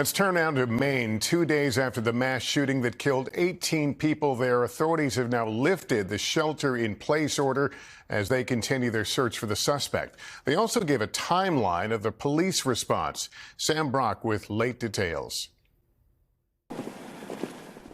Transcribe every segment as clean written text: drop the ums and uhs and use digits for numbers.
Let's turn now to Maine. 2 days after the mass shooting that killed 18 people there, authorities have now lifted the shelter-in-place order as they continue their search for the suspect. They also gave a timeline of the police response. Sam Brock with late details.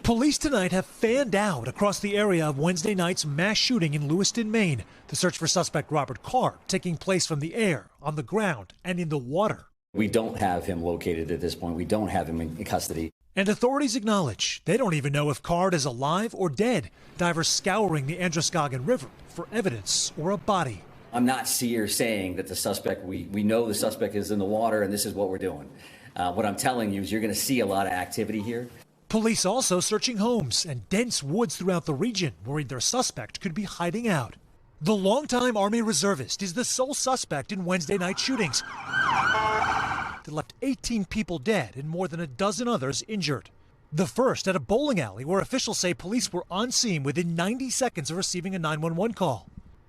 Police tonight have fanned out across the area of Wednesday night's mass shooting in Lewiston, Maine. The search for suspect Robert Card taking place from the air, on the ground, and in the water. We don't have him located at this point. We don't have him in custody. And authorities acknowledge they don't even know if Card is alive or dead. Divers scouring the Androscoggin River for evidence or a body. I'm not here saying that the suspect, we know the suspect is in the water and this is what we're doing. What I'm telling you is you're going to see a lot of activity here. Police also searching homes and dense woods throughout the region, worried their suspect could be hiding out. The longtime Army reservist is the sole suspect in Wednesday night shootings that left 18 people dead and more than a dozen others injured. The first at a bowling alley where officials say police were on scene within 90 seconds of receiving a 911 call.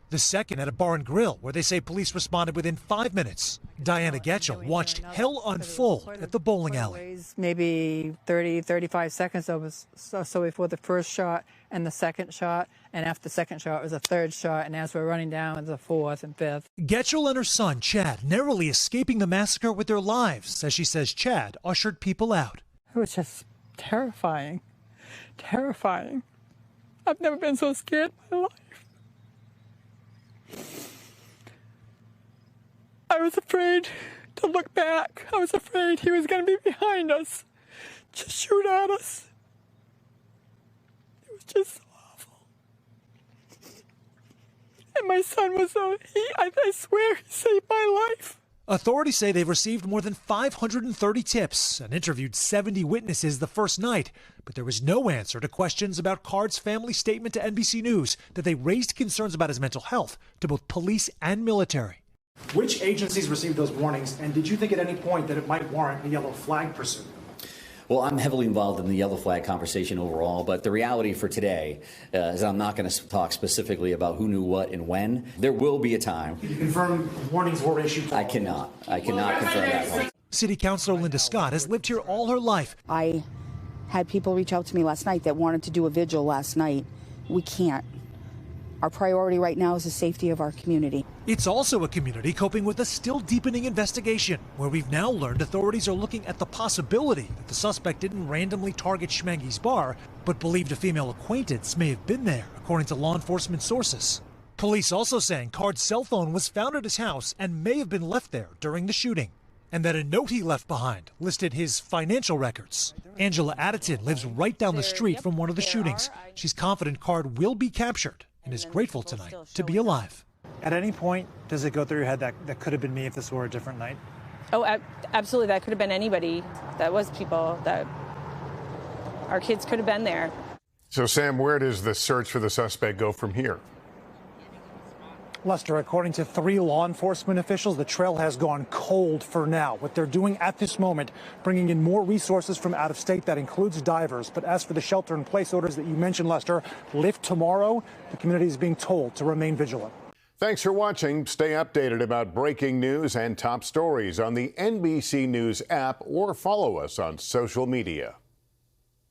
The second at a bar and grill where they say police responded within 5 minutes. Diana Getchell watched hell unfold at the bowling alley. Maybe 30, 35 seconds so before the first shot and the second shot. And after the second shot was a third shot. And as we're running down, it was a fourth and fifth. Getchell and her son, Chad, narrowly escaping the massacre with their lives, as she says Chad ushered people out. It was just terrifying. Terrifying. I've never been so scared in my life. I was afraid to look back. I was afraid he was going to be behind us, just shoot at us. It was just so awful. And my son was I swear he saved my life. Authorities say they've received more than 530 tips and interviewed 70 witnesses the first night, but there was no answer to questions about Card's family statement to NBC News that they raised concerns about his mental health to both police and military. Which agencies received those warnings, and did you think at any point that it might warrant a yellow flag pursuit? Well, I'm heavily involved in the yellow flag conversation overall, but the reality for today is I'm not going to talk specifically about who knew what and when. There will be a time. Can you confirm warnings were issued? I cannot confirm that. City Councilor Linda Scott has lived here all her life. I had people reach out to me last night that wanted to do a vigil last night. We can't. Our priority right now is the safety of our community. It's also a community coping with a still deepening investigation, where we've now learned authorities are looking at the possibility that the suspect didn't randomly target Schmangy's bar, but believed a female acquaintance may have been there, according to law enforcement sources. Police also saying Card's cell phone was found at his house and may have been left there during the shooting, and that a note he left behind listed his financial records. Angela Addison lives right down the street from one of the shootings. She's confident Card will be captured and is grateful tonight to be alive. At any point, does it go through your head that could have been me if this were a different night? Oh, absolutely. That could have been anybody. That was people. That our kids could have been there. So, Sam, where does the search for the suspect go from here? Lester, according to 3 law enforcement officials, the trail has gone cold for now. What they're doing at this moment, bringing in more resources from out of state. That includes divers. But as for the shelter-in-place orders that you mentioned, Lester, lift tomorrow. The community is being told to remain vigilant. Thanks for watching. Stay updated about breaking news and top stories on the NBC News app or follow us on social media.